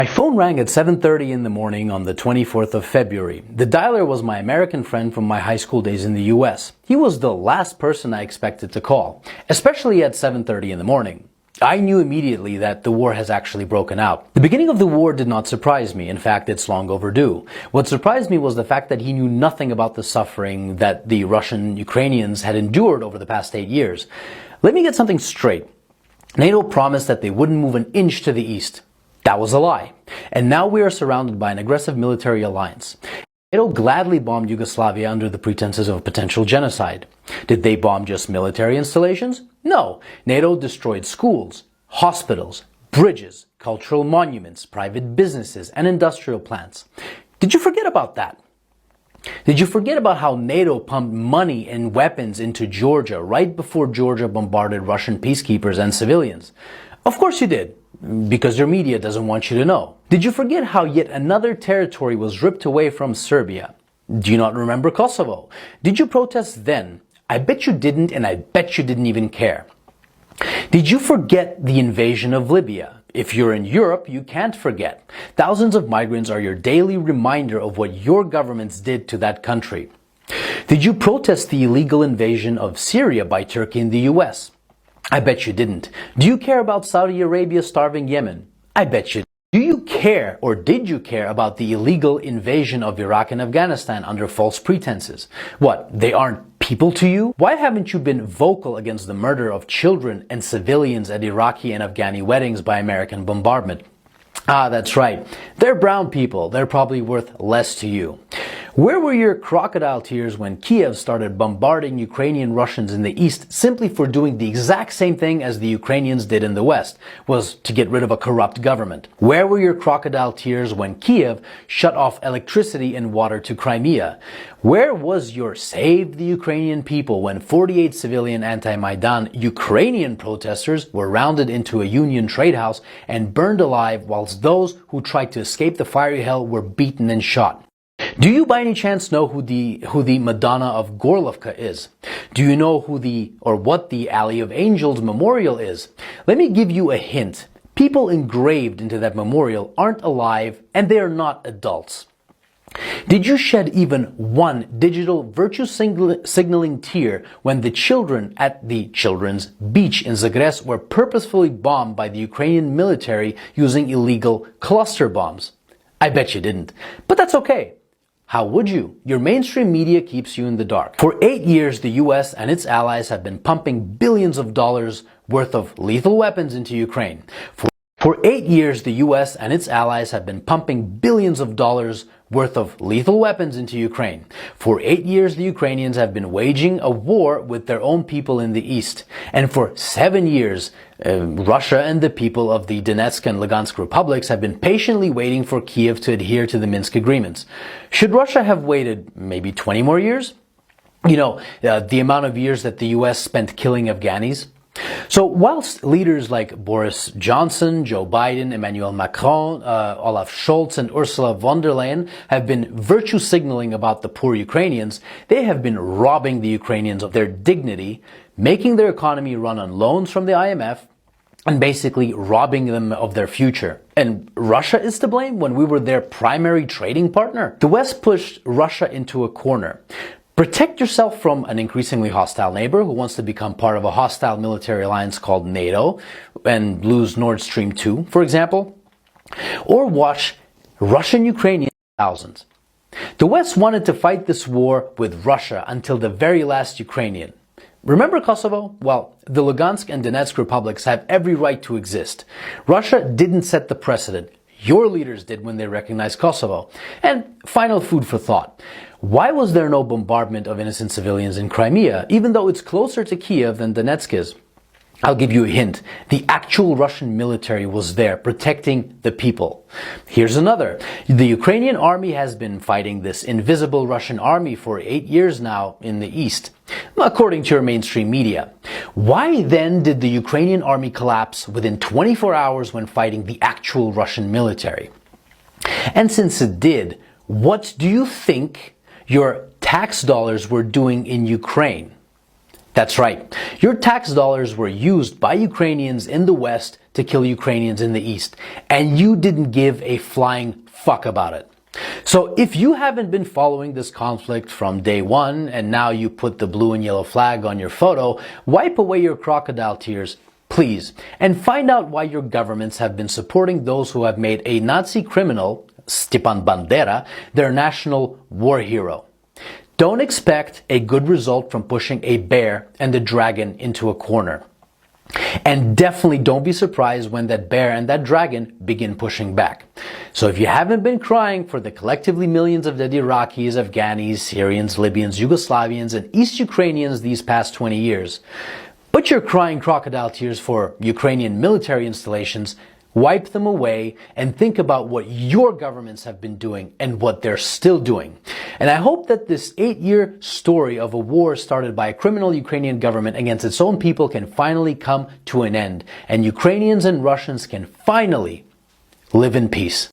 My phone rang at 7:30 in the morning on the 24th of February. The dialer was my American friend from my high school days in the US. He was the last person I expected to call, especially at 7:30 in the morning. I knew immediately that the war has actually broken out. The beginning of the war did not surprise me. In fact, it's long overdue. What surprised me was the fact that he knew nothing about the suffering that the Russian Ukrainians had endured over the past 8 years. Let me get something straight. NATO promised that they wouldn't move an inch to the east. That was a lie. And now we are surrounded by an aggressive military alliance. NATO gladly bombed Yugoslavia under the pretenses of potential genocide. Did they bomb just military installations? No. NATO destroyed schools, hospitals, bridges, cultural monuments, private businesses, and industrial plants. Did you forget about that? Did you forget about how NATO pumped money and weapons into Georgia right before Georgia bombarded Russian peacekeepers and civilians? Of course you did, because your media doesn't want you to know. Did you forget how yet another territory was ripped away from Serbia? Do you not remember Kosovo? Did you protest then? I bet you didn't, and I bet you didn't even care. Did you forget the invasion of Libya? If you're in Europe, you can't forget. Thousands of migrants are your daily reminder of what your governments did to that country. Did you protest the illegal invasion of Syria by Turkey and the US? I bet you didn't. Do you care about Saudi Arabia starving Yemen? I bet you. Do you care, or did you care, about the illegal invasion of Iraq and Afghanistan under false pretenses? What, they aren't people to you? Why haven't you been vocal against the murder of children and civilians at Iraqi and Afghani weddings by American bombardment? Ah, that's right. They're brown people. They're probably worth less to you. Where were your crocodile tears when Kiev started bombarding Ukrainian Russians in the east simply for doing the exact same thing as the Ukrainians did in the west, was to get rid of a corrupt government? Where were your crocodile tears when Kiev shut off electricity and water to Crimea? Where was your Save the Ukrainian People when 48 civilian anti-Maidan Ukrainian protesters were rounded into a Union trade house and burned alive whilst those who tried to escape the fiery hell were beaten and shot? Do you by any chance know who the Madonna of Gorlovka is? Do you know what the Alley of Angels memorial is? Let me give you a hint. People engraved into that memorial aren't alive and they are not adults. Did you shed even one digital virtue signaling tear when the children at the children's beach in Zagreb were purposefully bombed by the Ukrainian military using illegal cluster bombs? I bet you didn't. But that's okay. How would you? Your mainstream media keeps you in the dark. For 8 years, the US and its allies have been pumping billions of dollars worth of lethal weapons into Ukraine. For 8 years, the US and its allies have been pumping billions of dollars worth of lethal weapons into Ukraine. For 8 years, the Ukrainians have been waging a war with their own people in the east. And for 7 years, Russia and the people of the Donetsk and Lugansk republics have been patiently waiting for Kiev to adhere to the Minsk agreements. Should Russia have waited maybe 20 more years? You know, the amount of years that the US spent killing Afghanis? So whilst leaders like Boris Johnson, Joe Biden, Emmanuel Macron, Olaf Scholz and Ursula von der Leyen have been virtue signaling about the poor Ukrainians, they have been robbing the Ukrainians of their dignity, making their economy run on loans from the IMF, and basically robbing them of their future. And Russia is to blame when we were their primary trading partner? The West pushed Russia into a corner. Protect yourself from an increasingly hostile neighbor who wants to become part of a hostile military alliance called NATO and lose Nord Stream 2, for example. Or watch Russian-Ukrainian thousands. The West wanted to fight this war with Russia until the very last Ukrainian. Remember Kosovo? Well, the Lugansk and Donetsk republics have every right to exist. Russia didn't set the precedent. Your leaders did when they recognized Kosovo. And final food for thought. Why was there no bombardment of innocent civilians in Crimea, even though it's closer to Kiev than Donetsk is? I'll give you a hint. The actual Russian military was there protecting the people. Here's another. The Ukrainian army has been fighting this invisible Russian army for 8 years now in the east, according to your mainstream media. Why then did the Ukrainian army collapse within 24 hours when fighting the actual Russian military? And since it did, what do you think your tax dollars were doing in Ukraine? That's right. Your tax dollars were used by Ukrainians in the West to kill Ukrainians in the East, and you didn't give a flying fuck about it. So if you haven't been following this conflict from day one, and now you put the blue and yellow flag on your photo, wipe away your crocodile tears, please, and find out why your governments have been supporting those who have made a Nazi criminal, Stepan Bandera, their national war hero. Don't expect a good result from pushing a bear and the dragon into a corner. And definitely don't be surprised when that bear and that dragon begin pushing back. So if you haven't been crying for the collectively millions of dead Iraqis, Afghanis, Syrians, Libyans, Yugoslavians, and East Ukrainians these past 20 years, but you're crying crocodile tears for Ukrainian military installations, wipe them away and think about what your governments have been doing and what they're still doing. And I hope that this 8-year story of a war started by a criminal Ukrainian government against its own people can finally come to an end, and Ukrainians and Russians can finally live in peace.